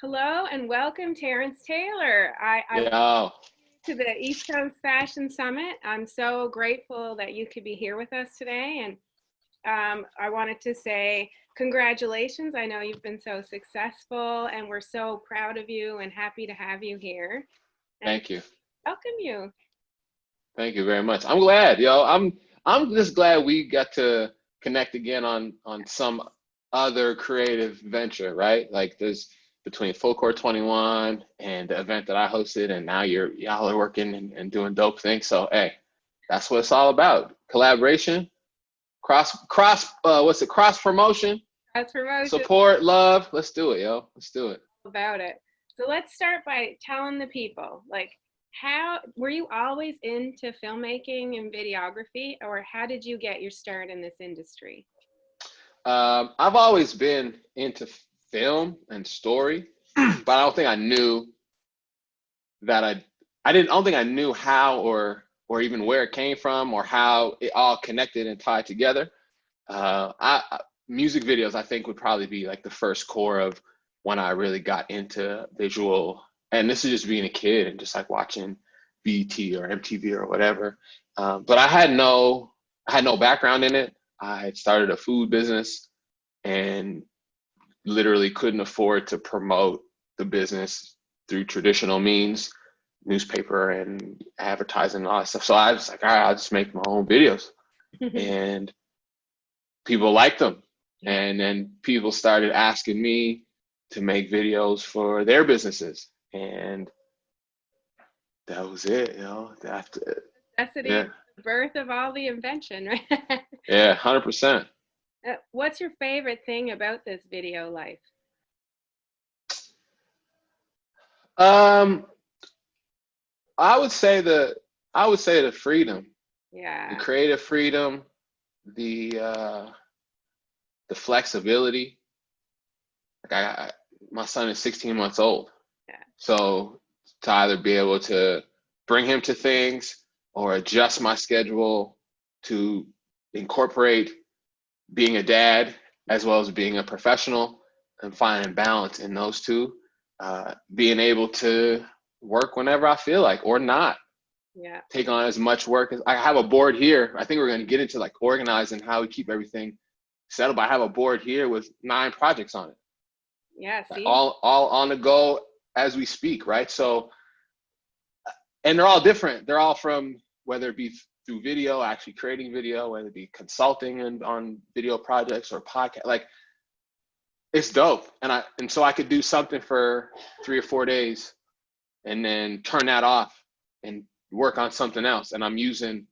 Hello and welcome, Terrence Taylor. I Yeah. to the East Coast Fashion Summit. I'm so grateful that you could be here with us today. And I wanted to say congratulations. I know you've been so successful and we're so proud of you and happy to have you here and Thank you. welcome you. Thank you very much. I'm glad, yo. I'm just glad we got to connect again on some other creative venture, right? Like there's between Full Court 21 and the event that I hosted, and now y'all are working and doing dope things. So hey, that's what it's all about. Collaboration, cross promotion, That's promotion support, love. Let's do it, yo. Let's do it. about it. So let's start by telling the people, like, how were you always into filmmaking and videography, or how did you get your start in this industry? I've always been into film and story, but I don't think I knew that I don't think I knew how or even where it came from or how it all connected and tied together. Music videos I think would probably be like the first core of when I really got into visual, and this is just being a kid and just like watching BET or MTV or whatever. But I had no background in it. I had started a food business and literally couldn't afford to promote the business through traditional means, newspaper and advertising and all that stuff. So I was like, all right, I'll just make my own videos. And people liked them. And then people started asking me to make videos for their businesses. And that was it, Necessity, yeah, the birth of all the invention, right? yeah, 100%. What's your favorite thing about this video life? Um, I would say the freedom, the Yeah, creative freedom, the uh, the flexibility. Like my son is 16 months old, yeah, so to either be able to bring him to things or adjust my schedule to incorporate being a dad as well as being a professional and finding balance in those two, being able to work whenever I feel like or not yeah, take on as much work as I have a board here. I think we're going to get into like organizing how we keep everything settled. But I have a board here with 9 projects on it, yeah. like See, all on the go as we speak, right? So, and they're all different. They're all from whether it be through video, actually creating video, whether it be consulting and on video projects or podcast. Like it's dope, and so I could do something for 3 or 4 days and then turn that off and work on something else. And I'm using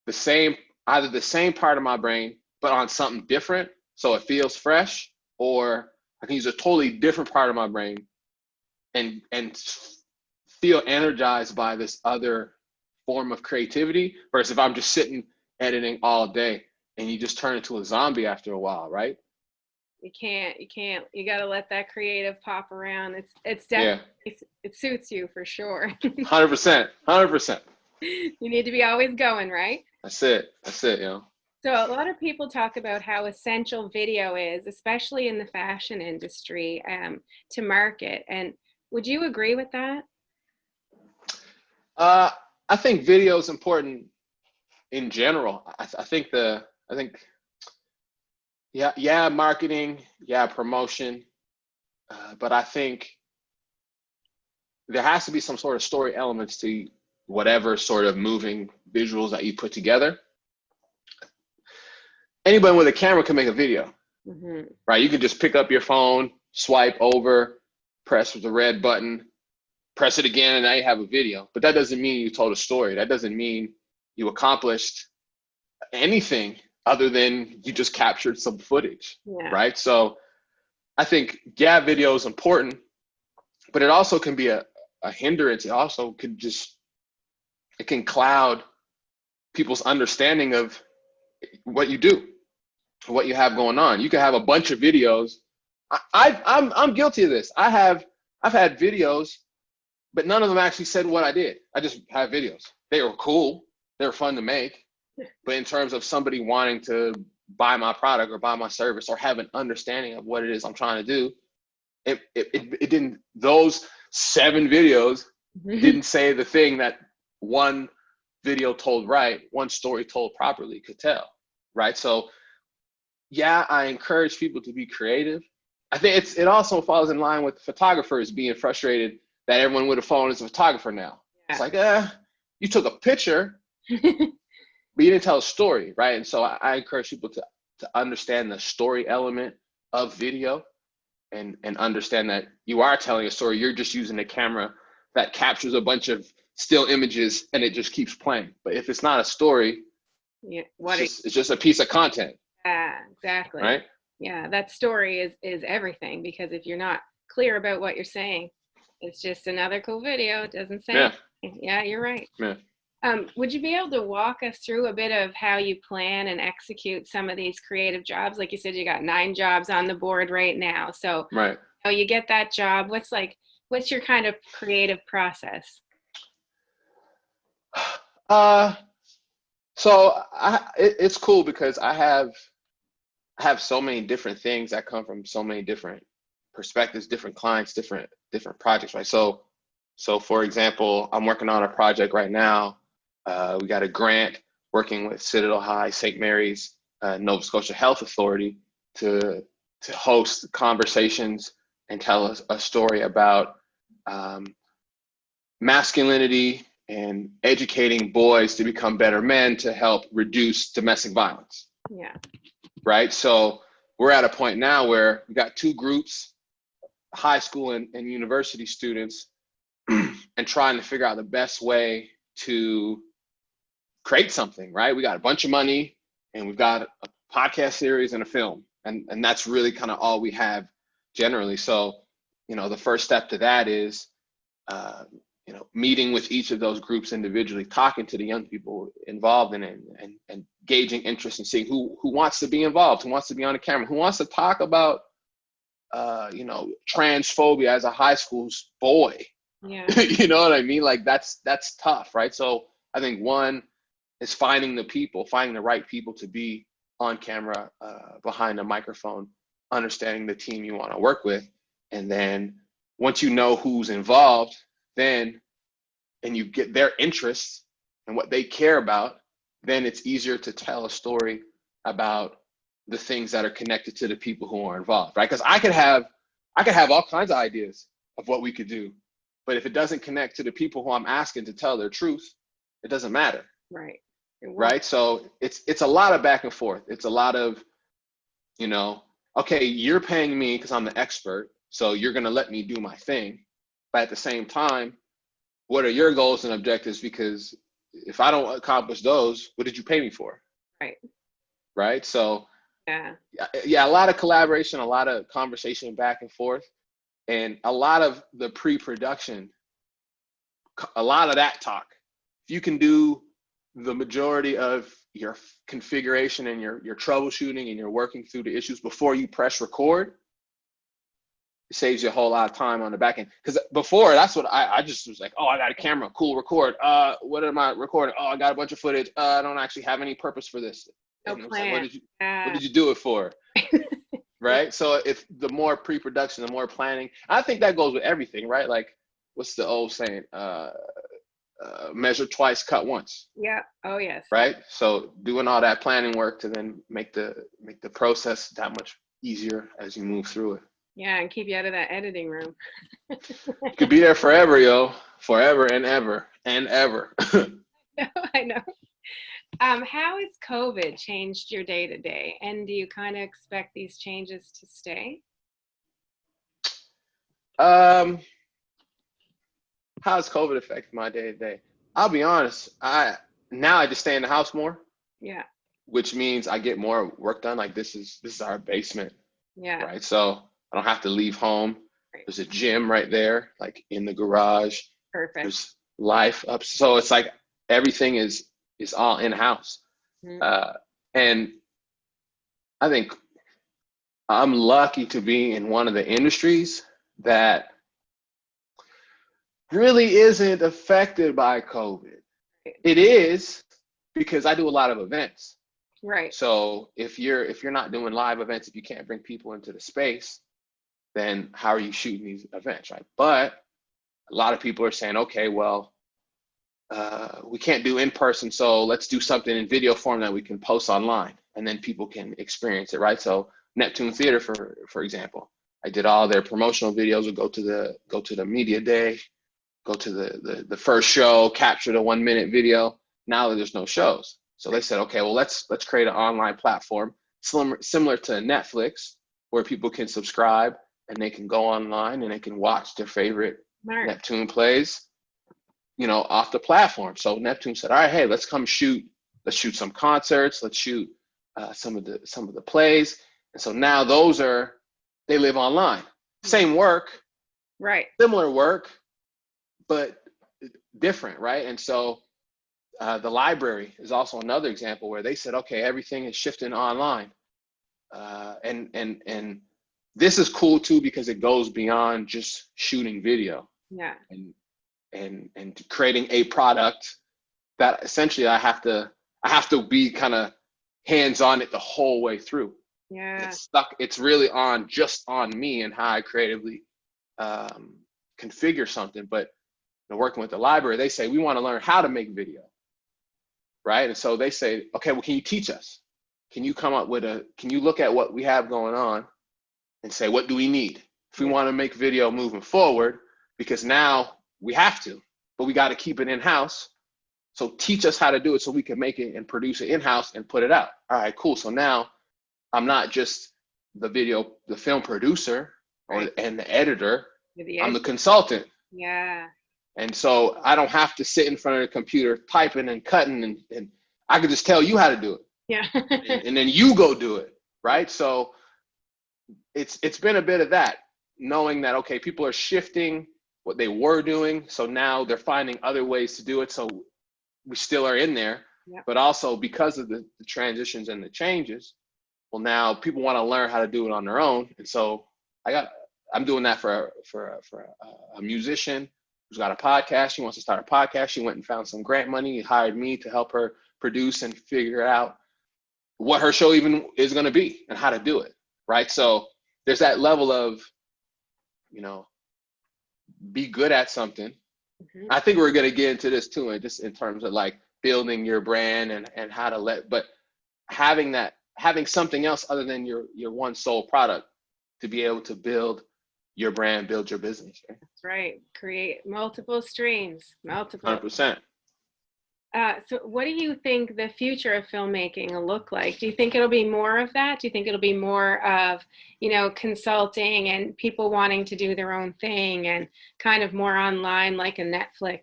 the same either the same part of my brain but on something different so it feels fresh, or I can use a totally different part of my brain and feel energized by this other form of creativity versus if I'm just sitting editing all day and you just turn into a zombie after a while, right? you can't. You got to let that creative pop around. It's Yeah. definitely it suits you for sure. 100%. 100%. You need to be always going, right? That's it, you know. So a lot of people talk about how essential video is, especially in the fashion industry, to market. And would you agree with that? uh I think video is important in general. I think yeah, marketing, yeah, promotion, but I think there has to be some sort of story elements to whatever sort of moving visuals that you put together. Anybody with a camera can make a video, Hmm. right? You can just pick up your phone, swipe over, press the red button, press it again, and now you have a video. But that doesn't mean you told a story. That doesn't mean you accomplished anything other than you just captured some footage, Yeah. right? So I think, yeah, video is important, but it also can be a hindrance. It also could just, it can cloud people's understanding of what you do, what you have going on. You can have a bunch of videos. I'm guilty of this. I've had videos, but none of them actually said what I did. I just have videos. They were cool. They were fun to make. But in terms of somebody wanting to buy my product or buy my service or have an understanding of what it is I'm trying to do, it didn't those 7 videos didn't say the thing that one video told right, one story told properly could tell, right? So yeah, I encourage people to be creative. I think it also falls in line with photographers being frustrated that everyone with a phone is a photographer now. Yeah. It's like, you took a picture, but you didn't tell a story, right? And so I encourage people to understand the story element of video and understand that you are telling a story. You're just using a camera that captures a bunch of still images and it just keeps playing. But if it's not a story, Yeah, it's just a piece of content. Yeah, exactly. Right? Yeah, that story is everything, because if you're not clear about what you're saying, it's just another cool video. It doesn't say. Yeah. Yeah, you're right. Yeah. Would you be able to walk us through a bit of how you plan and execute some of these creative jobs? Like you said, you got 9 jobs on the board right now. So Right. you get that job. What's your kind of creative process? So it's cool because I have so many different things that come from so many different perspectives, different clients, different projects, right? So for example, I'm working on a project right now. We got a grant working with Citadel High, St. Mary's, Nova Scotia Health Authority to host conversations and tell us a story about masculinity and educating boys to become better men to help reduce domestic violence. Yeah. Right. So we're at a point now where we got 2 groups, high school and university students, and trying to figure out the best way to create something, right? We got a bunch of money and we've got a podcast series and a film. And that's really kind of all we have generally. So, the first step to that is, meeting with each of those groups individually, talking to the young people involved in it and gauging interest and seeing who wants to be involved, who wants to be on the camera, who wants to talk about, transphobia as a high school boy. Yeah. You know what I mean? Like that's tough, right? So I think one is finding the right people to be on camera, behind a microphone, understanding the team you want to work with. And then once you know who's involved, and you get their interests and what they care about, then it's easier to tell a story about the things that are connected to the people who are involved, right? Because I could have all kinds of ideas of what we could do, but if it doesn't connect to the people who I'm asking to tell their truth, it doesn't matter. Right. Right. So it's a lot of back and forth. It's a lot of, okay, you're paying me because I'm the expert, so you're going to let me do my thing. But at the same time, what are your goals and objectives? Because if I don't accomplish those, what did you pay me for? Right. Right. So yeah, a lot of collaboration, a lot of conversation back and forth, and a lot of the pre-production, a lot of that talk. If you can do the majority of your configuration and your troubleshooting and you're working through the issues before you press record, it saves you a whole lot of time on the back end. Because before, that's what I just was like, oh, I got a camera, cool, record. What am I recording? Oh, I got a bunch of footage. I don't actually have any purpose for this. No plan. Like, what did you do it for? Right? So if the more pre-production, the more planning, I think that goes with everything, right? Like, what's the old saying? Measure twice, cut once. Yeah. Oh yes. Right. So doing all that planning work to then make the process that much easier as you move through it. Yeah, and keep you out of that editing room. You could be there forever, yo, forever and ever and ever. I know. How has COVID changed your day to day, and do you kind of expect these changes to stay? How has COVID affected my day to day? I'll be honest. I just stay in the house more. Yeah. Which means I get more work done. Like this is our basement. Yeah. Right. So I don't have to leave home. Right. There's a gym right there, like in the garage. Perfect. There's life up. So it's like everything is all in house. Mm-hmm. And I think I'm lucky to be in one of the industries that really isn't affected by COVID. It is because I do a lot of events. Right. So if you're not doing live events, if you can't bring people into the space, then how are you shooting these events, right? But a lot of people are saying, okay, well, we can't do in person, so let's do something in video form that we can post online, and then people can experience it, right? So Neptune Theater, for example, I did all their promotional videos. Would go to the media day, go to the first show, capture the 1 minute video. Now there's no shows, so they said, okay, well let's create an online platform similar to Netflix, where people can subscribe and they can go online and they can watch their favorite Neptune plays, off the platform. So Neptune said, all right, hey, let's shoot some concerts, let's shoot some of the plays. And so now they live online. Same work, right? Similar work, but different, right? And so the library is also another example where they said, okay, everything is shifting online. And this is cool too, because it goes beyond just shooting video. Yeah. And creating a product that essentially I have to be kind of hands on it the whole way through. Yeah. It's really just on me and how I creatively configure something. But working with the library, they say, we want to learn how to make video, right? And so they say, okay, well, can you teach us? Can you come up can you look at what we have going on and say, what do we need if we want to make video moving forward? Because now we have to, but we got to keep it in-house. So teach us how to do it so we can make it and produce it in-house and put it out. All right, cool. So now I'm not just the film producer and the editor. I'm the consultant. Yeah. And so I don't have to sit in front of the computer typing and cutting, and I can just tell you how to do it. Yeah. and then you go do it, right? So it's been a bit of that, knowing that, okay, people are shifting what they were doing, so now they're finding other ways to do it. So we still are in there, but also because of the transitions and the changes, well, now people want to learn how to do it on their own. And so I'm doing that for a musician who's got a podcast. She wants to start a podcast. She went and found some grant money, hired me to help her produce and figure out what her show even is going to be and how to do it, right? So there's that level of, be good at something. Mm-hmm. I think we're going to get into this too, and just in terms of like building your brand and how to but having something else other than your one sole product to be able to build your brand, build your business. Right? That's right. Create multiple streams, 100%. So what do you think the future of filmmaking will look like? Do you think it'll be more of that? Do you think it'll be more of, consulting and people wanting to do their own thing and kind of more online like a Netflix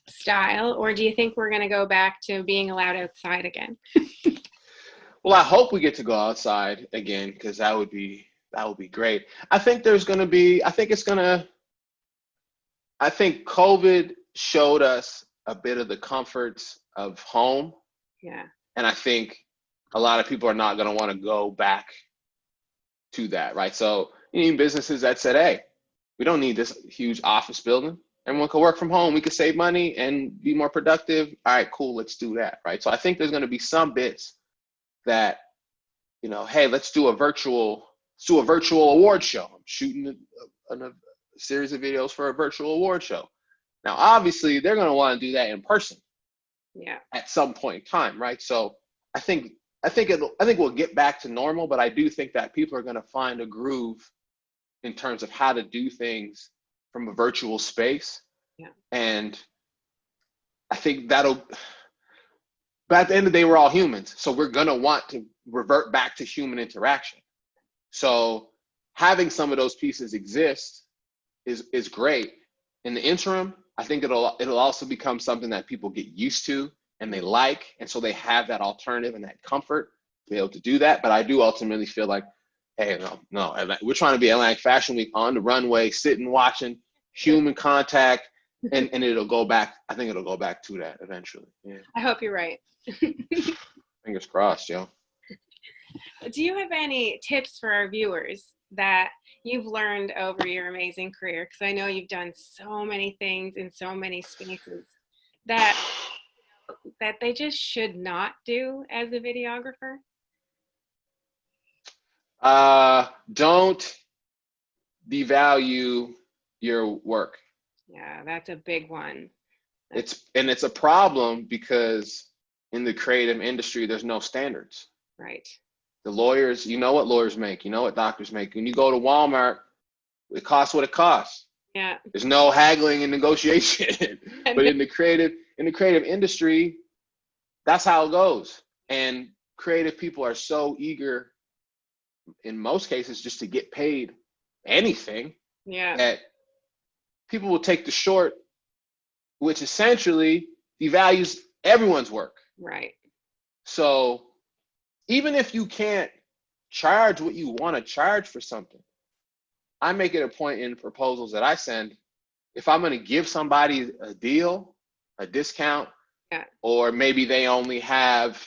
style? Or do you think we're going to go back to being allowed outside again? Well, I hope we get to go outside again, because that would be great. I think COVID showed us a bit of the comforts of home. Yeah. And I think a lot of people are not going to want to go back to that, right? So you need businesses that said, hey, we don't need this huge office building. Everyone can work from home. We can save money and be more productive. All right, cool. Let's do that, right? So I think there's going to be some bits that, hey, let's do a virtual award show. I'm shooting a series of videos for a virtual award show. Now, obviously, they're going to want to do that in person. Yeah. At some point in time, right? So I think we'll get back to normal, but I do think that people are going to find a groove in terms of how to do things from a virtual space. Yeah. And I think but at the end of the day, we're all humans. So we're going to want to revert back to human interaction. So having some of those pieces exist is great. In the interim, I think it'll also become something that people get used to and they like. And so they have that alternative and that comfort to be able to do that. But I do ultimately feel like, hey, no, we're trying to be Atlantic Fashion Week on the runway, sitting, watching, human contact, and it'll go back. I think it'll go back to that eventually. Yeah. I hope you're right. Fingers crossed, Joe. Do you have any tips for our viewers that you've learned over your amazing career? Because I know you've done so many things in so many spaces that they just should not do as a videographer. devalue your work. Yeah, that's a big one. It's a problem because in the creative industry, there's no standards. Right. The lawyers, you know what lawyers make, you know what doctors make. When you go to Walmart, it costs what it costs. Yeah. There's no haggling and negotiation. But in the creative industry, that's how it goes. And creative people are so eager, in most cases, just to get paid anything, yeah, that people will take the short, which essentially devalues everyone's work. right. So even if you can't charge what you want to charge for something, I make it a point in proposals that I send, if I'm going to give somebody a deal, a discount, Yeah. or maybe they only have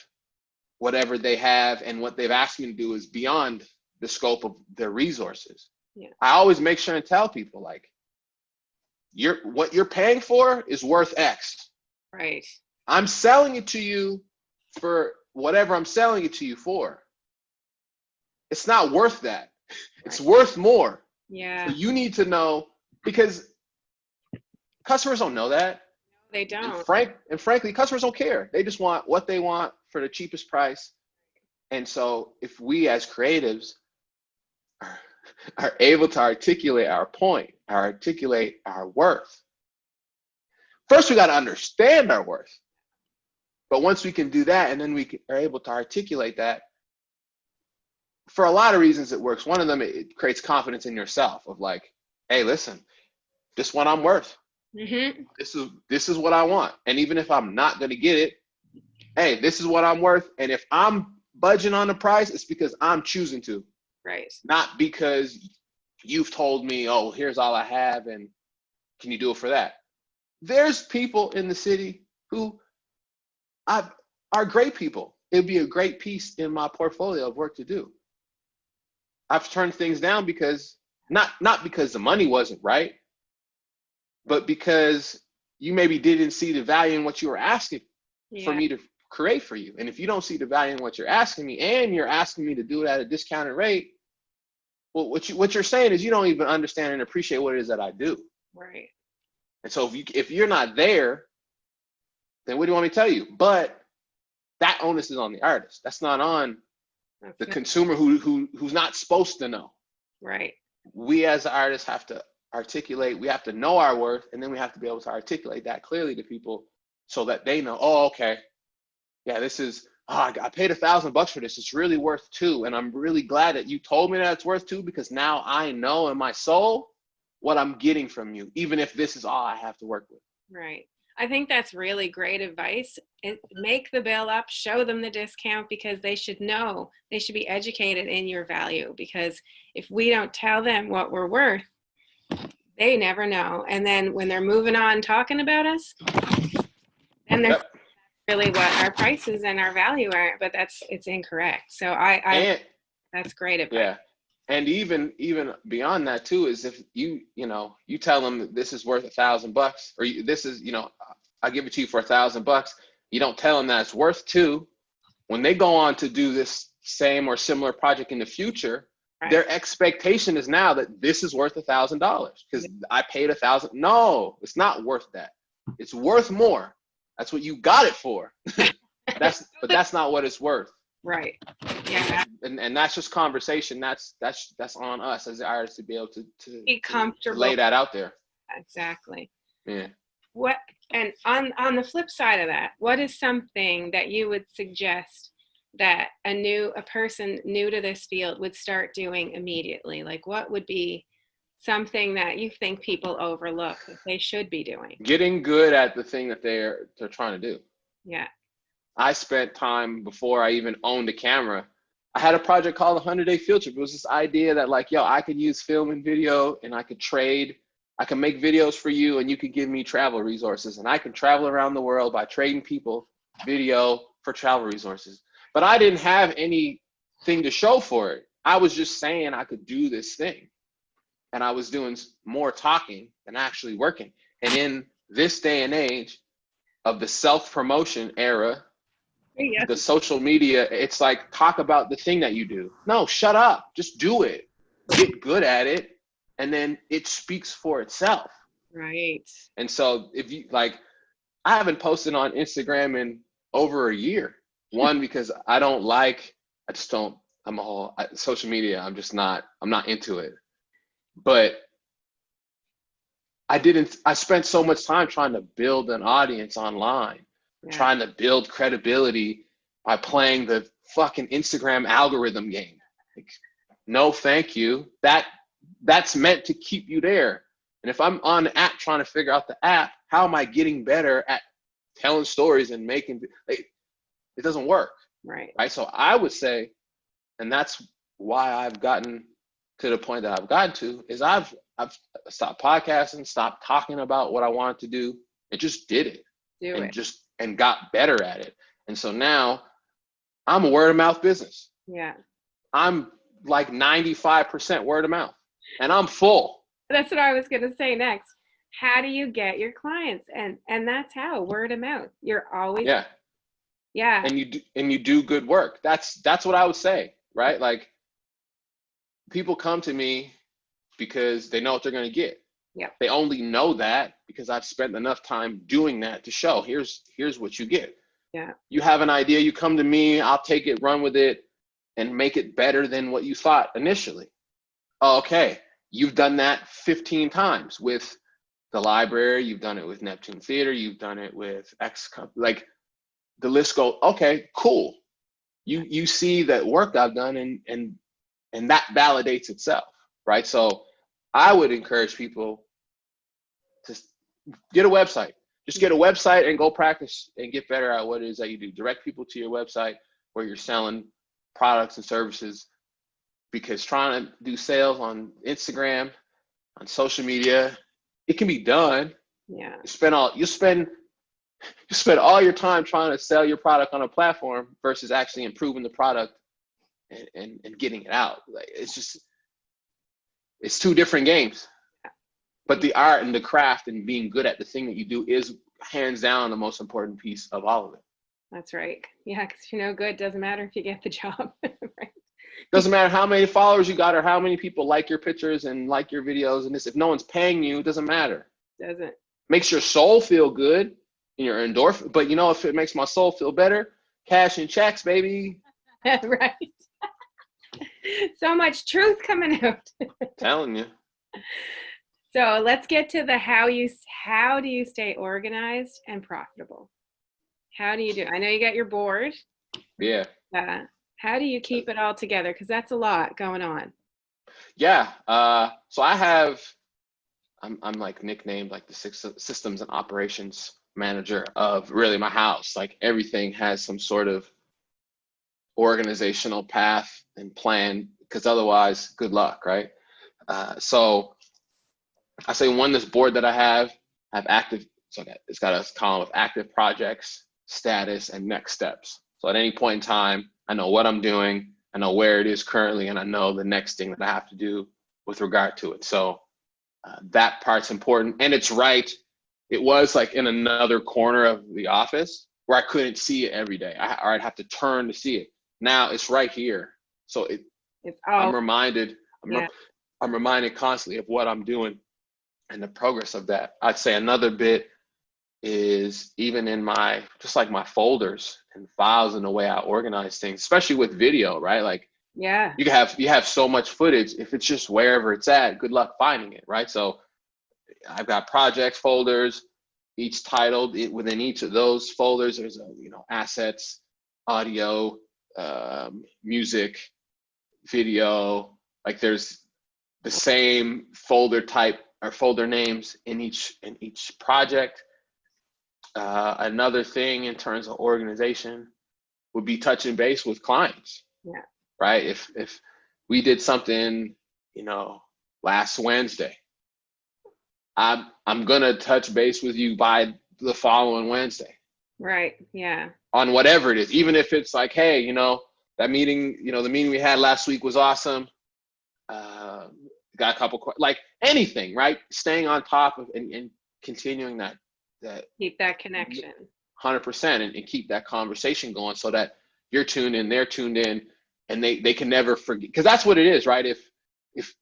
whatever they have and what they've asked me to do is beyond the scope of their resources. Yeah. I always make sure and tell people, like, what you're paying for is worth X. Right. I'm selling it to you for whatever I'm selling it to you for. It's not worth that. It's worth more. Yeah. So you need to know, because customers don't know that. They don't. And frankly, customers don't care. They just want what they want for the cheapest price. And so if we as creatives are able to articulate our point, articulate our worth, first we got to understand our worth. But once we can do that, and then we are able to articulate that, for a lot of reasons it works. One of them, it creates confidence in yourself of like, hey, listen, this is what I'm worth. Mm-hmm. This is what I want. And even if I'm not going to get it, hey, this is what I'm worth. And if I'm budging on the price, it's because I'm choosing to. Right. Not because you've told me, oh, here's all I have and can you do it for that? There's people in the city who are great people. It'd be a great piece in my portfolio of work to do. I've turned things down because not because the money wasn't right, but because you maybe didn't see the value in what you were asking for me to create for you. And if you don't see the value in what you're asking me, and you're asking me to do it at a discounted rate, well, what you're saying is you don't even understand and appreciate what it is that I do. Right. And so if you're not there, then what do you want me to tell you? But that onus is on the artist. That's not on the consumer who's not supposed to know. Right. We as artists have to articulate, we have to know our worth, and then we have to be able to articulate that clearly to people so that they know, oh, okay, yeah, this is, I paid $1,000 for this. It's really worth $2. And I'm really glad that you told me that it's worth $2, because now I know in my soul what I'm getting from you, even if this is all I have to work with. Right. I think that's really great advice. Make the bill up, show them the discount, because they should know, they should be educated in your value, because if we don't tell them what we're worth, they never know. And then when they're moving on talking about us, then they're really what our prices and our value are, but it's incorrect. So that's great advice. Yeah. And even beyond that too, is if you tell them this is worth $1,000, or this is, I'll give it to you for $1,000. You don't tell them that it's worth $2. When they go on to do this same or similar project in the future, right, their expectation is now that this is worth $1,000 because I paid $1,000. No, it's not worth that. It's worth more. That's what you got it for. But that's not what it's worth. Right. Yeah. And that's just conversation. That's on us as the artists to be able to be comfortable, to lay that out there. Exactly. Yeah. And on the flip side of that, what is something that you would suggest that a person new to this field would start doing immediately? Like, what would be something that you think people overlook that they should be doing? Getting good at the thing that they're trying to do. Yeah. I spent time before I even owned a camera. I had a project called the 100-Day Field Trip. It was this idea that like, I could use film and video, and I could trade. I can make videos for you, and you could give me travel resources, and I can travel around the world by trading people video for travel resources. But I didn't have anything to show for it. I was just saying I could do this thing, and I was doing more talking than actually working. And in this day and age of the self-promotion era, the social media, it's like, talk about the thing that you do. No, shut up. Just do it. Get good at it. and then it speaks for itself. Right. And so if you like, I haven't posted on Instagram in over a year. One, because I don't like, I just don't, social media, I'm not into it. But I spent so much time trying to build an audience online, trying to build credibility by playing the fucking Instagram algorithm game. Like, no, thank you. That's meant to keep you there. And if I'm on the app trying to figure out the app, how am I getting better at telling stories and making, like, it doesn't work. Right. So I would say, and that's why I've gotten to the point that I've gotten to, is I've stopped podcasting, stopped talking about what I wanted to do, and just did it. And got better at it. And so now I'm a word of mouth business. Yeah. I'm like 95% word of mouth, and I'm full. That's what I was going to say next. How do you get your clients? And that's how, word of mouth. You're always. Yeah. And you do good work. That's what I would say, right? Like, people come to me because they know what they're going to get. Yeah. They only know that because I've spent enough time doing that to show here's what you get. Yeah. You have an idea, you come to me, I'll take it, run with it, and make it better than what you thought initially. Okay, you've done that 15 times with the library, you've done it with Neptune Theater, you've done it with X, like the list goes. Okay, cool. You see that work I've done, and that validates itself, right? So I would encourage people to get a website. Just get a website and go practice and get better at what it is that you do. Direct people to your website where you're selling products and services, because trying to do sales on Instagram, on social media, it can be done. Yeah. You spend all your time trying to sell your product on a platform versus actually improving the product and getting it out. Like, it's two different games. But the art and the craft and being good at the thing that you do is hands down the most important piece of all of it. That's right. Yeah, because if you're no good, doesn't matter if you get the job. Right. Doesn't matter how many followers you got or how many people like your pictures and like your videos and this. If no one's paying you, it doesn't matter. Doesn't. Makes your soul feel good and your endorphin. But if it makes my soul feel better, cash and checks, baby. Right. So much truth coming out. Telling you. So let's get to the how do you stay organized and profitable? How do you do? I know you got your board. Yeah. How do you keep it all together? Because that's a lot going on. Yeah. So I'm like nicknamed like the systems and operations manager of really my house. Like, everything has some sort of organizational path and plan, because otherwise, good luck, right? So I say, this board that I have active. So it's got a column of active projects, status, and next steps. So at any point in time, I know what I'm doing, I know where it is currently, and I know the next thing that I have to do with regard to it. So that part's important, and it's right. It was like in another corner of the office where I couldn't see it every day, or I'd have to turn to see it. Now it's right here, so I'm reminded. I'm reminded constantly of what I'm doing and the progress of that. I'd say another bit is even in my folders and files and the way I organize things, especially with video, right? Like, yeah, you have so much footage. If it's just wherever it's at, good luck finding it, right? So I've got projects folders, each titled. Within each of those folders, there's assets, audio, music, video. Like, there's the same folder type or folder names in each project. Another thing in terms of organization would be touching base with clients. Yeah. Right. If we did something, last Wednesday, I'm gonna touch base with you by the following Wednesday. Right. Yeah. On whatever it is, even if it's like, hey, that meeting, the meeting we had last week was awesome. Got a couple, like anything, right? Staying on top of and continuing that keep that connection 100% and keep that conversation going, so that you're tuned in, they're tuned in, and they can never forget, because that's what it is, right? If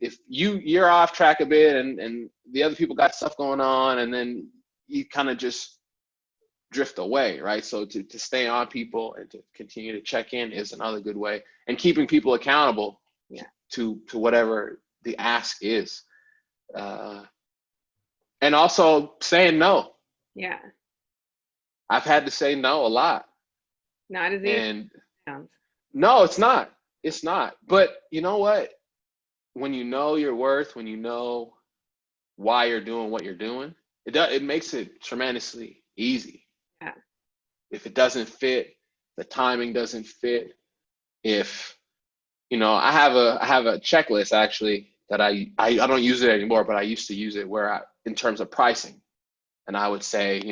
if you're off track a bit and the other people got stuff going on, and then you kind of just drift away, right? So to stay on people and to continue to check in is another good way, and keeping people accountable to whatever the ask is, and also saying no. Yeah. I've had to say no a lot. Not as easy And as it sounds. no, it's not, but you know what, when you know your worth, when you know why you're doing what you're doing, it makes it tremendously easy. Yeah. If it doesn't fit, the timing doesn't fit. If I have a checklist actually that I don't use it anymore, but I used to use it where in terms of pricing, and I would say,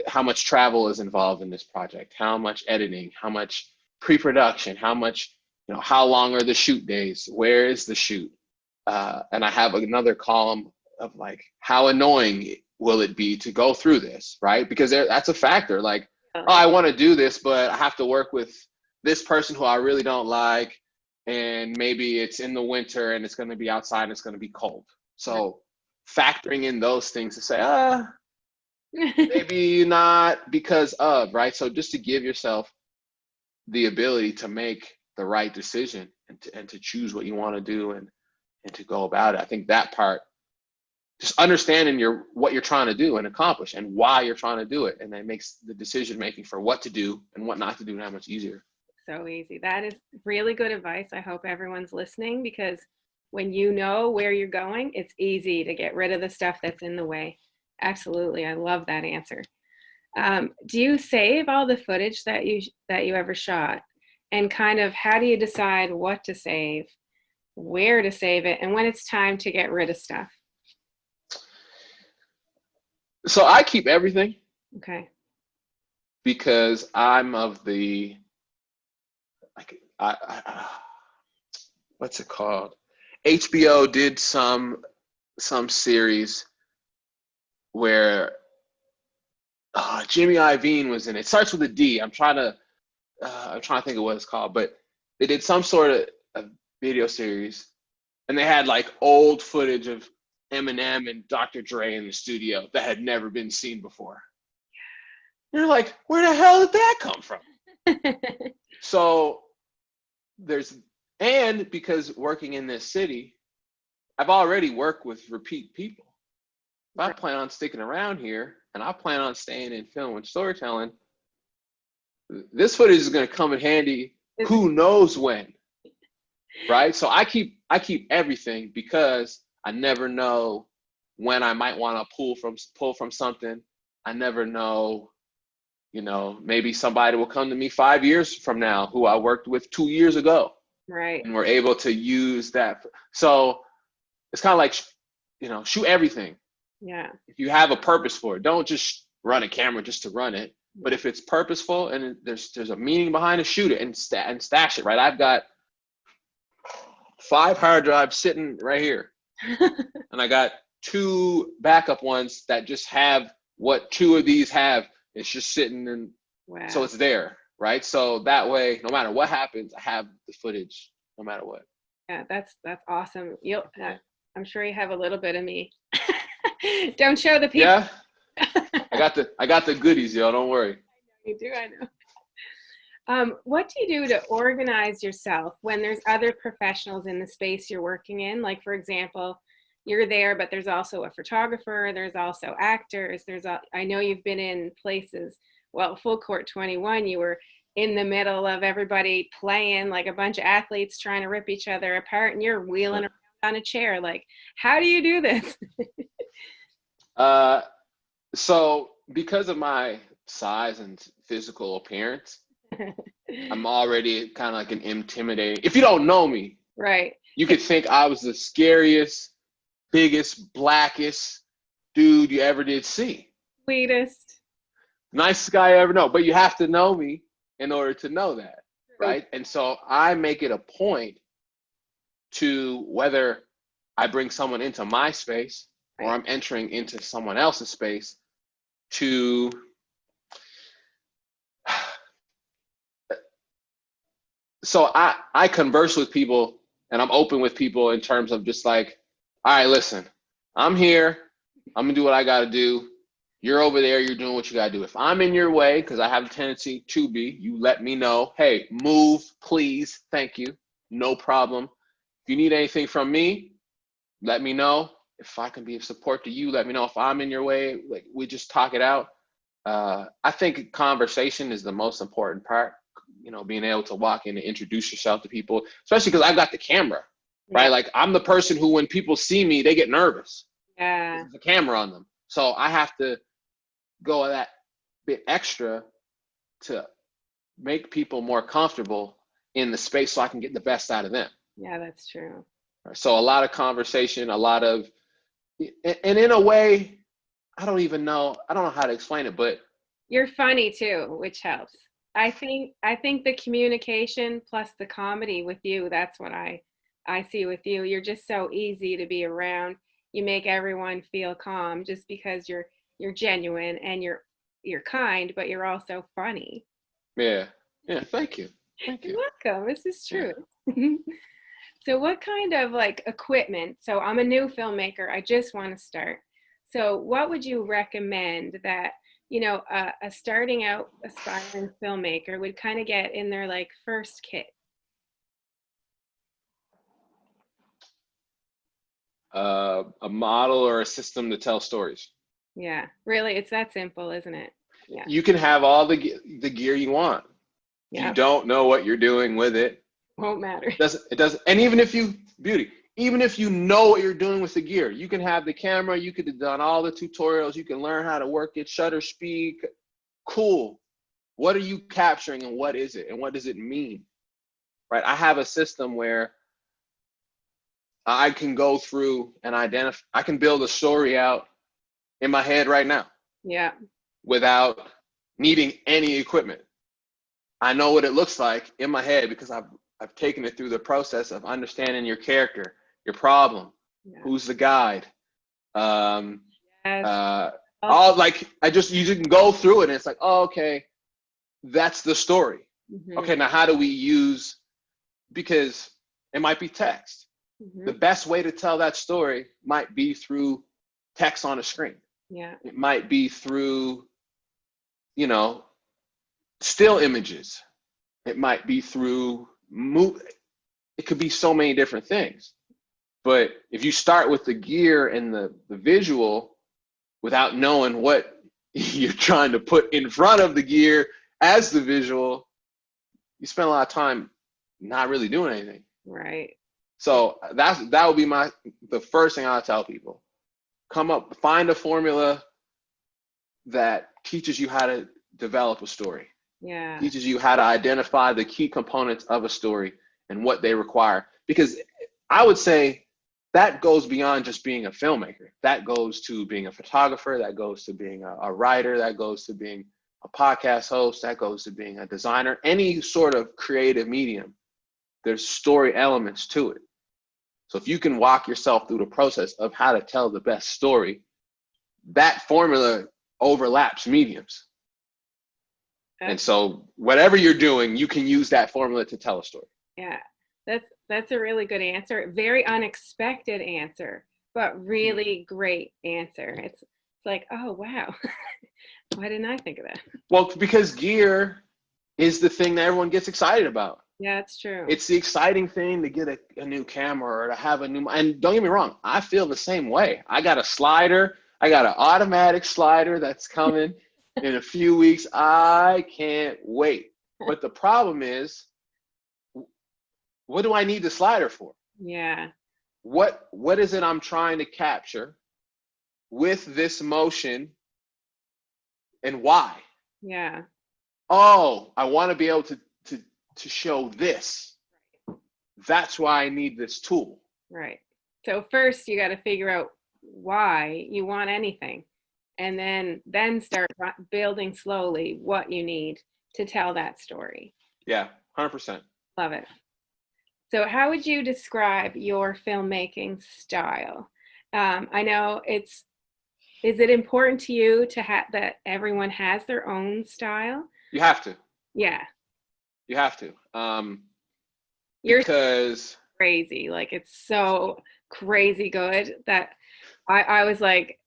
how much travel is involved in this project, how much editing, how much pre-production, how much, how long are the shoot days, where is the shoot, and I have another column of like, how annoying will it be to go through this, right? Because that's a factor. Like, oh, I want to do this, but I have to work with this person who I really don't like, and maybe it's in the winter and it's going to be outside and it's going to be cold. So factoring in those things to say, maybe not because of, right? So just to give yourself the ability to make the right decision and to choose what you want to do and to go about it. I think that part, just understanding what you're trying to do and accomplish and why you're trying to do it, and that makes the decision making for what to do and what not to do that much easier. So easy. That is really good advice. I hope everyone's listening, because when you know where you're going, it's easy to get rid of the stuff that's in the way. Absolutely. I love that answer. Do you save all the footage that you ever shot? And kind of how do you decide what to save, where to save it, and when it's time to get rid of stuff? So I keep everything. Okay. Because I'm of the, like, what's it called? HBO did some series where Jimmy Iovine was in it. It starts with a D. I'm trying to think of what it's called, but they did some sort of video series, and they had like old footage of Eminem and Dr. Dre in the studio that had never been seen before. You're like, where the hell did that come from? So and because working in this city, I've already worked with repeat people. If I plan on sticking around here and I plan on staying in film and storytelling, this footage is going to come in handy who knows when, right? So I keep everything, because I never know when I might want to pull from something. I never know, maybe somebody will come to me 5 years from now who I worked with 2 years ago. Right. And we're able to use that. So it's kind of like, shoot everything. Yeah. If you have a purpose for it, don't just run a camera just to run it. But if it's purposeful and there's a meaning behind it, shoot it and stash it, right? I've got 5 hard drives sitting right here. And I got 2 backup ones that just have what 2 of these have. It's just sitting in, so it's there, right? So that way, no matter what happens, I have the footage, no matter what. Yeah, that's awesome. I'm sure you have a little bit of me. Don't show the people. Yeah, I got the goodies, yo. Don't worry. You do, I know. What do you do to organize yourself when there's other professionals in the space you're working in? Like, for example, you're there, but there's also a photographer, there's also actors, I know you've been in places, well, Full Court 21, you were in the middle of everybody playing like a bunch of athletes trying to rip each other apart, and you're wheeling around on a chair. Like, how do you do this? So because of my size and physical appearance, I'm already kind of like an intimidating. If you don't know me, right, you could think I was the scariest, biggest, blackest dude you ever did see. Sweetest. Nicest guy I ever know. But you have to know me in order to know that, right? And so I make it a point to, whether I bring someone into my space or I'm entering into someone else's space, to so I converse with people And I'm open with people in terms of just like, all right, listen, I'm here. I'm gonna do what I gotta do. You're over there, you're doing what you gotta do. If I'm in your way, because I have a tendency to be, you let me know. Hey, move, please, thank you. No problem. If you need anything from me, let me know. If I can be of support to you, let me know. If I'm in your way, like we just talk it out. I think conversation is the most important part. You know, being able to walk in and introduce yourself to people, especially because I've got the camera, right? Yeah. Like I'm the person who, when people see me, they get nervous. Yeah. There's a camera on them. So I have to go that bit extra to make people more comfortable in the space so I can get the best out of them. Yeah, that's true. So a lot of conversation, a lot of, and in a way, I don't know how to explain it, but You're funny too, which helps. I think the communication plus the comedy with you, that's what I see with you. You're just so easy to be around. You make everyone feel calm just because you're genuine and you're kind, but you're also funny. yeah, thank you. Thank You're you. welcome. This is Yeah. true. So what kind of like equipment? So I'm a new filmmaker. I just want to start. So what would you recommend that, a starting out aspiring filmmaker would kind of get in their like first kit? A model or a system to tell stories. Yeah, really, it's that simple, isn't it? Yeah. You can have all the gear you want. If you Yeah. don't know what you're doing with it, Won't matter. it doesn't. And even if even if you know what you're doing with the gear, you can have the camera. You could have done all the tutorials. You can learn how to work it, shutter speed. Cool. What are you capturing, and what is it, and what does it mean? Right. I have a system where I can go through and identify. I can build a story out in my head right now Yeah. without needing any equipment. I know what it looks like in my head because I've taken it through the process of understanding your character, your problem, Yeah. who's the guide, um, Yes. all like you can go through it and it's like, oh, okay, that's the story. Mm-hmm. Okay, now how do we use, because it might be text. Mm-hmm. The best way to tell that story might be through text on a screen. Yeah. It might be through, still images. It might be through it could be so many different things. But if you start with the gear and the visual without knowing what you're trying to put in front of the gear as the visual, you spend a lot of time not really doing anything. Right. So that would be the first thing I'll tell people. Find a formula that teaches you how to develop a story. Yeah. Teaches you how to identify the key components of a story and what they require. Because I would say that goes beyond just being a filmmaker. That goes to being a photographer. That goes to being a writer. That goes to being a podcast host. That goes to being a designer. Any sort of creative medium, there's story elements to it. So if you can walk yourself through the process of how to tell the best story, that formula overlaps mediums. And so whatever you're doing, you can use that formula to tell a story. Yeah, that's a really good answer. Very unexpected answer, but really great answer. It's like, oh wow, why didn't I think of that? Well, because gear is the thing that everyone gets excited about. Yeah, it's true. It's the exciting thing to get a new camera or to have a new, and don't get me wrong, I feel the same way. I got a slider. I got an automatic slider that's coming in a few weeks. I can't wait. But the problem is, what do I need the slider for? Yeah. What is it I'm trying to capture with this motion, and why? Yeah. Oh, I want to be able to show this. That's why I need this tool. Right. So first you got to figure out why you want anything, and then start building slowly what you need to tell that story. Yeah, 100%. Love it. So how would you describe your filmmaking style? I know is it important to you to have that everyone has their own style? You have to. Yeah. You have to. Because crazy. Like it's so crazy good that I was like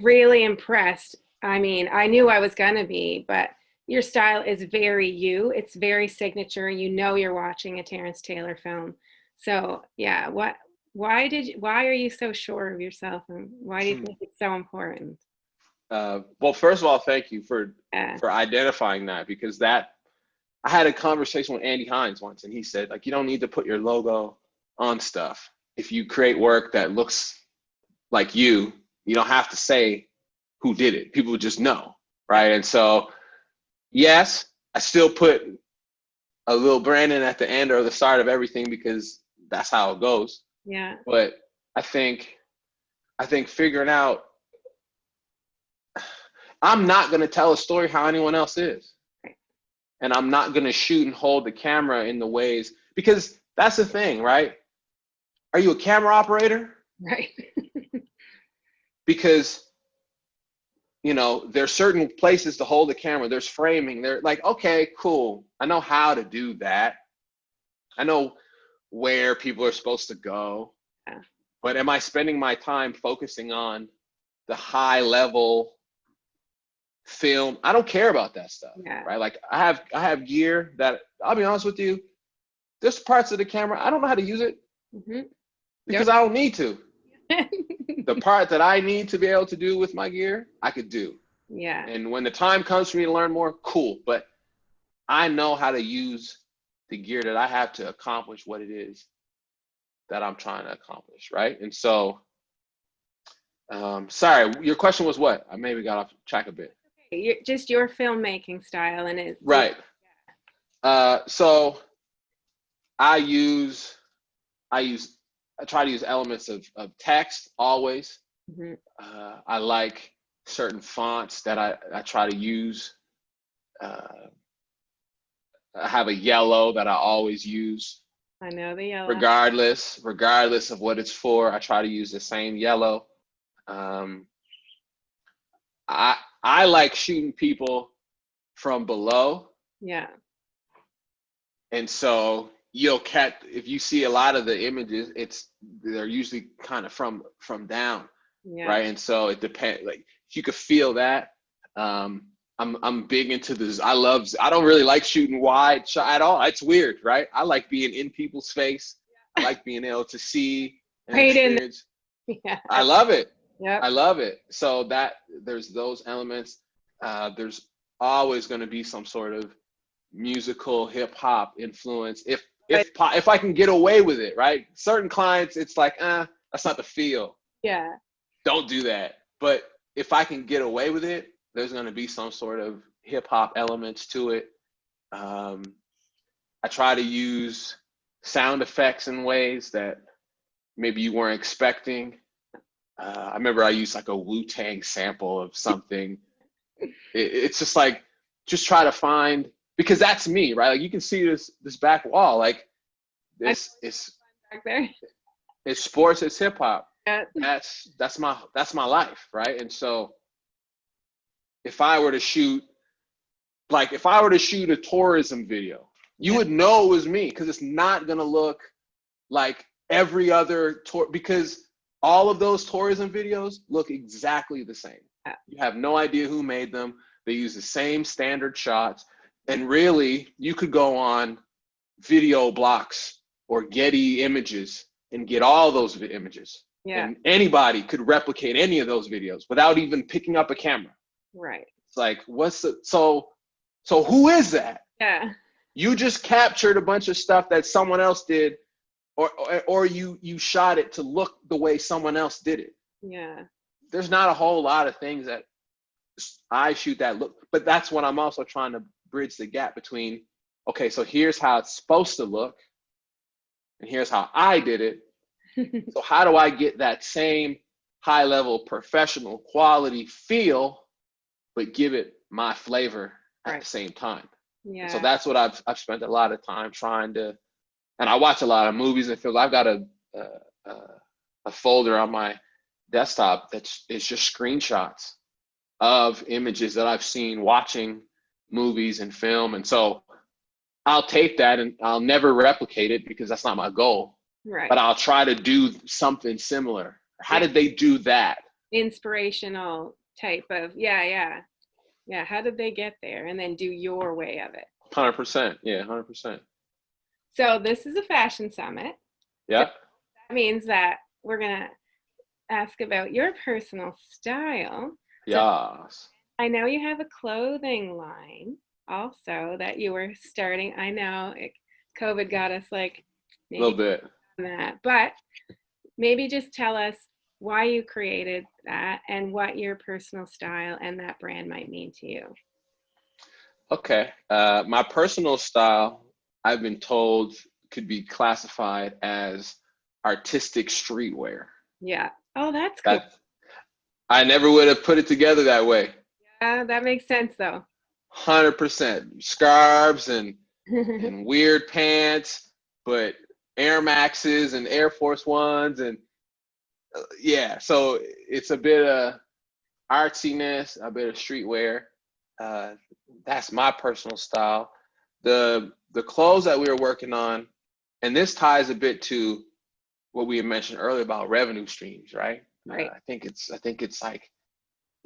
really impressed. I mean, I knew I was gonna be, but your style is very you. It's very signature. You know you're watching a Terrence Taylor film. So yeah, why are you so sure of yourself and why do you think it's so important? Well, first of all, thank you Yeah, for identifying that, because that I had a conversation with Andy Hines once, and he said, like, you don't need to put your logo on stuff. If you create work that looks like you don't have to say who did it. People would just know, right? And so, yes, I still put a little Brandon at the end or the start of everything because that's how it goes. yeah, But I think figuring out, I'm not going to tell a story how anyone else is. right, And I'm not going to shoot and hold the camera in the ways, because that's the thing, right? Are you a camera operator? right. Because, there's certain places to hold the camera. There's framing. They're like, okay, cool. I know how to do that. I know where people are supposed to go. Yeah, But am I spending my time focusing on the high level film? I don't care about that stuff, yeah. right? Like I have gear that, I'll be honest with you, there's parts of the camera I don't know how to use it Hmm. because I don't need to. The part that I need to be able to do with my gear, I could do. Yeah, And when the time comes for me to learn more, cool. But I know how to use the gear that I have to accomplish what it is that I'm trying to accomplish, right? And so, sorry, your question was what? I maybe got off track a bit. just your filmmaking style and it Right. So I use, I use, I try to use elements of text always. Mhm. I like certain fonts that I try to use. Uh, I have a yellow that I always use, I know the yellow. regardless of what it's for. I try to use the same yellow. Um, I like shooting people from below, Yeah, and so you'll catch, if you see a lot of the images, they're usually kind of from down, yeah. right? And so it depends. Like you could feel that. Um, I'm big into this. I don't really like shooting wide shot at all. It's weird, right? I like being in people's face. I like being able to see and Right in experience. there. Yeah. I love it. Yep. I love it. So that there's those elements. There's always going to be some sort of musical hip hop influence. But If I can get away with it, right? Certain clients, it's like, that's not the feel. yeah, Don't do that. But if I can get away with it, there's going to be some sort of hip hop elements to it. Um, I try to use sound effects in ways that maybe you weren't expecting. I remember I used like a Wu-Tang sample of something. It's just like, just try to find, because that's me, right? Like you can see this back wall, like I this is, back there. it's sports, it's hip hop. Yeah. That's my life, right? And so if I were to shoot, if I were to shoot a tourism video, you Yeah. would know it was me, because it's not gonna look like every other tour, because all of those tourism videos look exactly the same. Yeah. You have no idea who made them. They use the same standard shots. And really, you could go on Video Blocks or Getty Images and get all those images. Yeah. And anybody could replicate any of those videos without even picking up a camera. Right. It's like, so who is that? Yeah. You just captured a bunch of stuff that someone else did, or you shot it to look the way someone else did it. Yeah. There's not a whole lot of things that I shoot that look, but that's what I'm also trying to bridge the gap between, okay, so here's how it's supposed to look, and here's how I did it. So how do I get that same high level professional quality feel, but give it my flavor at Right. the same time? And so Yeah. that's what I've spent a lot of time trying to, and I watch a lot of movies and films. I've got a folder on my desktop it's just screenshots of images that I've seen watching movies and film. And so I'll take that and I'll never replicate it because that's not my goal. Right. But I'll try to do something similar. How Yeah. did they do that? Inspirational type of, yeah. How did they get there? And then do your way of it. 100%. Yeah, 100%. So this is a fashion summit. So Yeah. that means that we're going to ask about your personal style. So Yes. I know you have a clothing line also that you were starting. I know COVID got us like A little maybe bit. on that, but maybe just tell us why you created that and what your personal style and that brand might mean to you. Okay. My personal style, I've been told, could be classified as artistic streetwear. Yeah. Oh, that's cool. That I never would have put it together that way. Yeah, that makes sense though. 100%. Scarves and weird pants, but Air Maxes and Air Force Ones and yeah. So it's a bit of artsiness, a bit of streetwear. Uh, that's my personal style. The clothes that we were working on, and this ties a bit to what we had mentioned earlier about revenue streams, right? Right. I think it's like,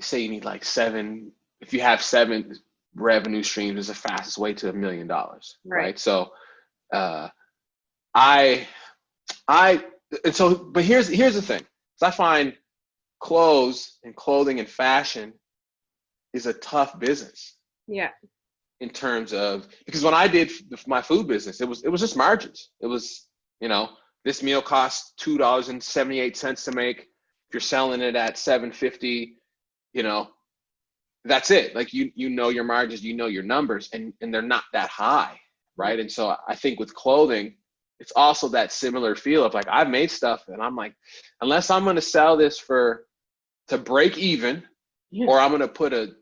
say you need like seven. If you have seven revenue streams, is the fastest way to $1 million, Right. right? So uh, I I and so, but here's the thing. So I find clothes and clothing and fashion is a tough business Yeah. in terms of, because when I did my food business, it was just margins. It was, this meal costs $2.78 to make. If you're selling it at 7.50, you know, that's it. Like you know your margins, you know your numbers, and they're not that high, right? And so I think with clothing, it's also that similar feel of like I've made stuff and I'm like, unless I'm going to sell this to break even, Yeah. or I'm going to put a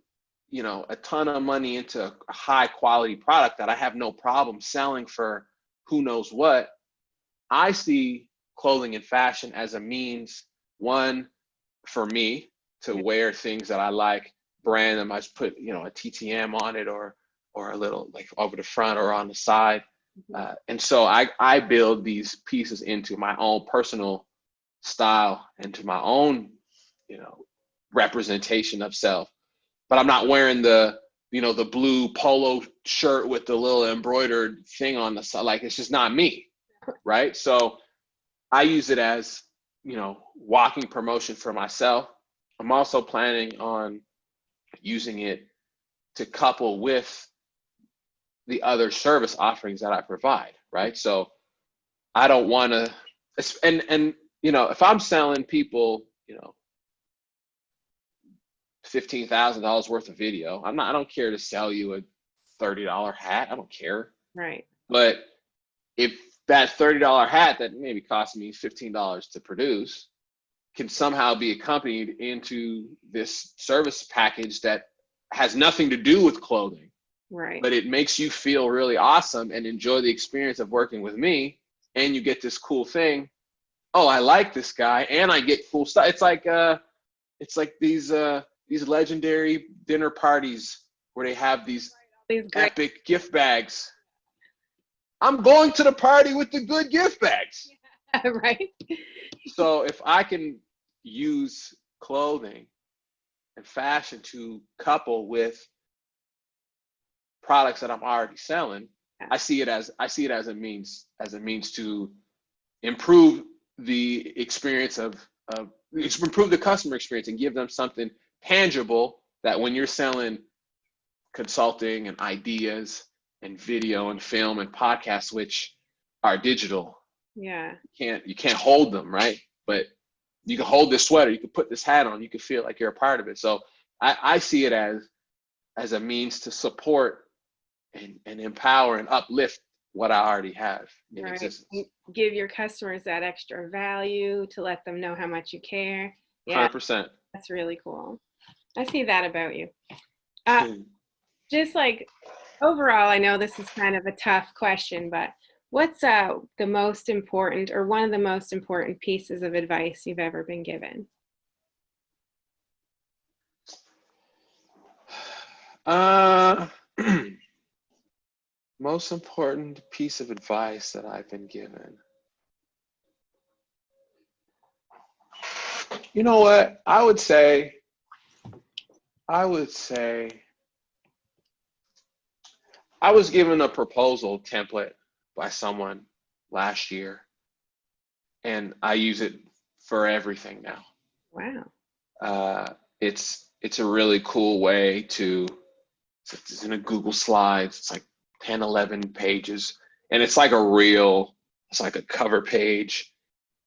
ton of money into a high quality product that I have no problem selling for who knows what. I see clothing and fashion as a means, one, for me to wear things that I like, brand them. I just put, a TTM on it or a little like over the front or on the side. And so I build these pieces into my own personal style and to my own, representation of self. But I'm not wearing the blue polo shirt with the little embroidered thing on the side. Like, it's just not me, right? So I use it as, walking promotion for myself. I'm also planning on using it to couple with the other service offerings that I provide, right? So I don't want to, and if I'm selling people, $15,000 worth of video, I don't care to sell you a $30 hat. I don't care. Right. But if that $30 hat that maybe cost me $15 to produce can somehow be accompanied into this service package that has nothing to do with clothing, Right. but it makes you feel really awesome and enjoy the experience of working with me, and you get this cool thing. Oh, I like this guy, and I get cool stuff. It's like these legendary dinner parties where they have these These great. epic gift bags. I'm going to the party with the good gift bags. Right. So if I can use clothing and fashion to couple with products that I'm already selling, I see it as a means to improve the experience of improve the customer experience and give them something tangible that when you're selling consulting and ideas and video and film and podcasts, which are digital, Yeah. you can't hold them, right? But you can hold this sweater, you can put this hat on, you can feel like you're a part of it. So I see it as a means to support and empower and uplift what I already have in existence. Give your customers that extra value to let them know how much you care. Yeah, 100%. that's really cool. I see that about you. Just like overall, I know this is kind of a tough question, but what's the most important or one of the most important pieces of advice you've ever been given? Most important piece of advice that I've been given. You know what? I would say I was given a proposal template by someone last year, and I use it for everything now. Wow. It's a really cool way to, it's in a Google Slides. It's like 10, 11 pages, and it's like a cover page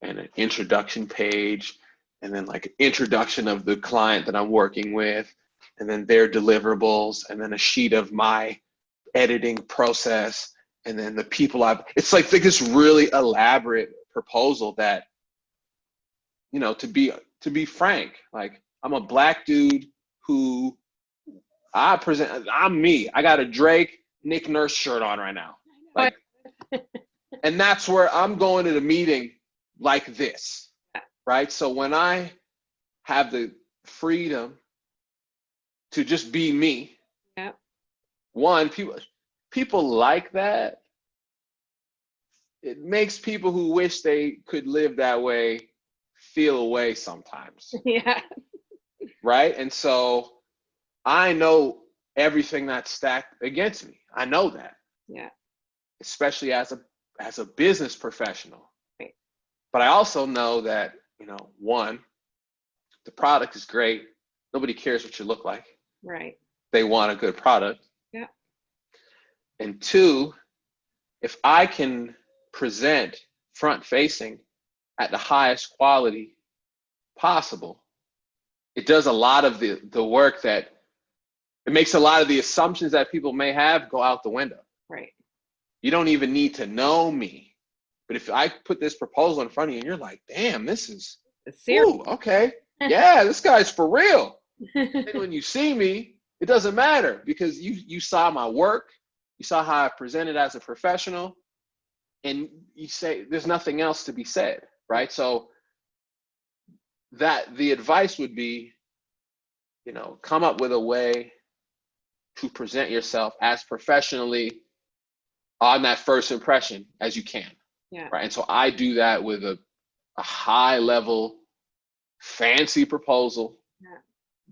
and an introduction page, and then like an introduction of the client that I'm working with, and then their deliverables, and then a sheet of my editing process, and then the people it's like this really elaborate proposal that, to be frank, like, I'm a Black dude who I'm me. I got a Drake, Nick Nurse shirt on right now. Like, and that's where I'm going to the meeting like this, right? So when I have the freedom to just be me, Yep. one, people like that. It makes people who wish they could live that way feel away sometimes. Yeah. Right? And so I know everything that's stacked against me. I know that. Yeah. Especially as a business professional. Right. But I also know that, one, the product is great. Nobody cares what you look like. Right. They want a good product. Yeah. And two, if I can present front facing at the highest quality possible, it does a lot of the work that it makes a lot of the assumptions that people may have go out the window. Right. You don't even need to know me. But if I put this proposal in front of you and you're like, damn, this is, ooh, okay. Yeah, this guy's for real. And when you see me, it doesn't matter because you saw my work, you saw how I presented as a professional, and you say there's nothing else to be said, right? So that the advice would be, come up with a way to present yourself as professionally on that first impression as you can. Yeah. Right. And so I do that with a high level, fancy proposal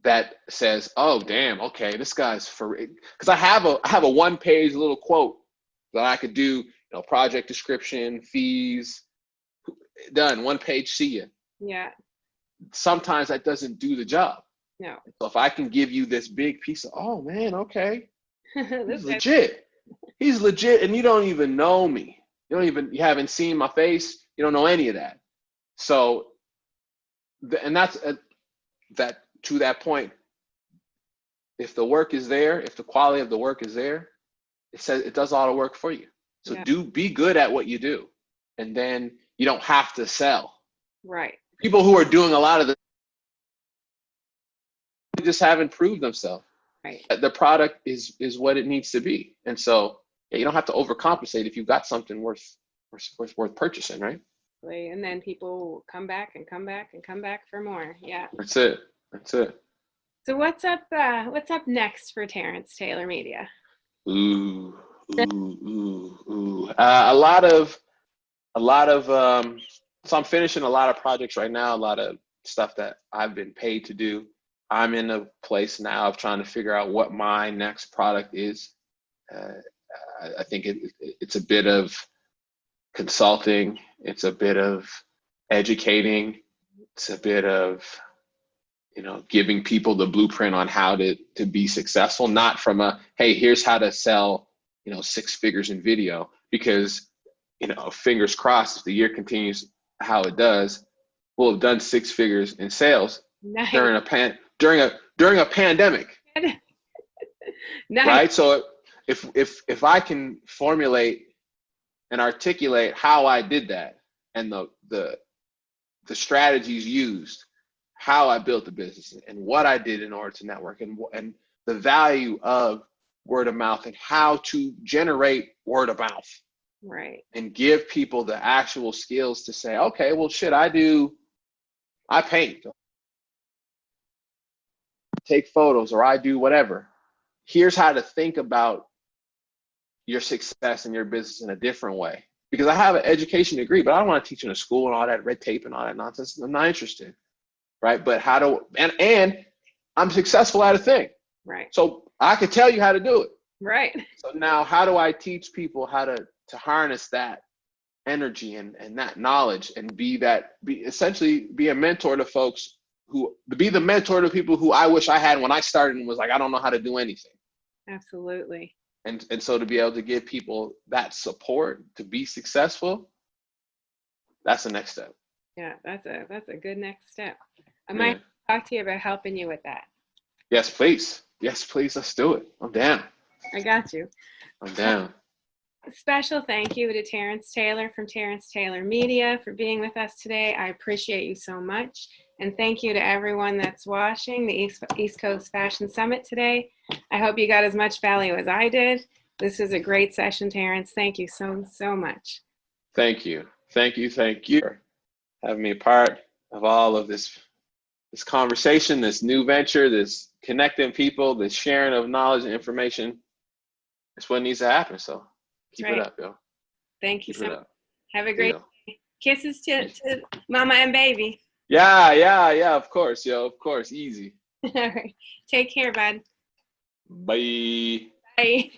that says, oh, damn, okay, this guy's for it. Because I have a 1-page little quote that I could do, project description, fees, done, 1 page, see ya. Yeah. Sometimes that doesn't do the job. No. So if I can give you this big piece of, oh man, okay, he's legit. He's legit, and you don't even know me. You haven't seen my face. You don't know any of that. So, and that's that to that point. If the work is there, if the quality of the work is there, it says it does all the work for you. So be good at what you do, and then you don't have to sell. Right. People who are doing a lot of just haven't proved themselves. Right. The product is what it needs to be, and so you don't have to overcompensate if you've got something worth purchasing, right? And then people come back and come back and come back for more. Yeah. That's it. So what's up next for Terrence Taylor Media? Ooh. A lot of so I'm finishing a lot of projects right now, a lot of stuff that I've been paid to do. I'm in a place now of trying to figure out what my next product is. I think it's a bit of consulting, it's a bit of educating, it's a bit of giving people the blueprint on how to be successful, not from hey, here's how to sell 6 figures in video, because fingers crossed, if the year continues how it does, we'll have done 6 figures in sales. Nice. during a pandemic. Nice. Right? So if I can formulate and articulate how I did that, and the strategies used, how I built the business, and what I did in order to network, and the value of word of mouth, and how to generate word of mouth, right, and give people the actual skills to say, okay, well, shit, I paint, take photos, or I do whatever. Here's how to think about your success in your business in a different way. Because I have an education degree, but I don't want to teach in a school and all that red tape and all that nonsense. I'm not interested, right? But how do, and I'm successful at a thing. Right. So I could tell you how to do it. Right. So now how do I teach people how to harness that energy and that knowledge and essentially be a mentor to folks be the mentor to people who I wish I had when I started and was like, I don't know how to do anything. Absolutely. And so to be able to give people that support to be successful, that's the next step. Yeah, that's a good next step. I might talk to you about helping you with that. Yes, please. Yes, please. Let's do it. I'm down. I got you. I'm down. Special thank you to Terrence Taylor from Terrence Taylor Media for being with us today. I appreciate you so much. And thank you to everyone that's watching the East Coast Fashion Summit today. I hope you got as much value as I did. This was a great session, Terrence. Thank you so, so much. Thank you. Thank you. Thank you for having me a part of all of this conversation, this new venture, this connecting people, this sharing of knowledge and information. It's what needs to happen. So keep it up, yo. Thank you so much. Have a great day. Kisses to mama and baby. Yeah, of course, yo, of course, easy. All right. Take care, bud. Bye. Bye.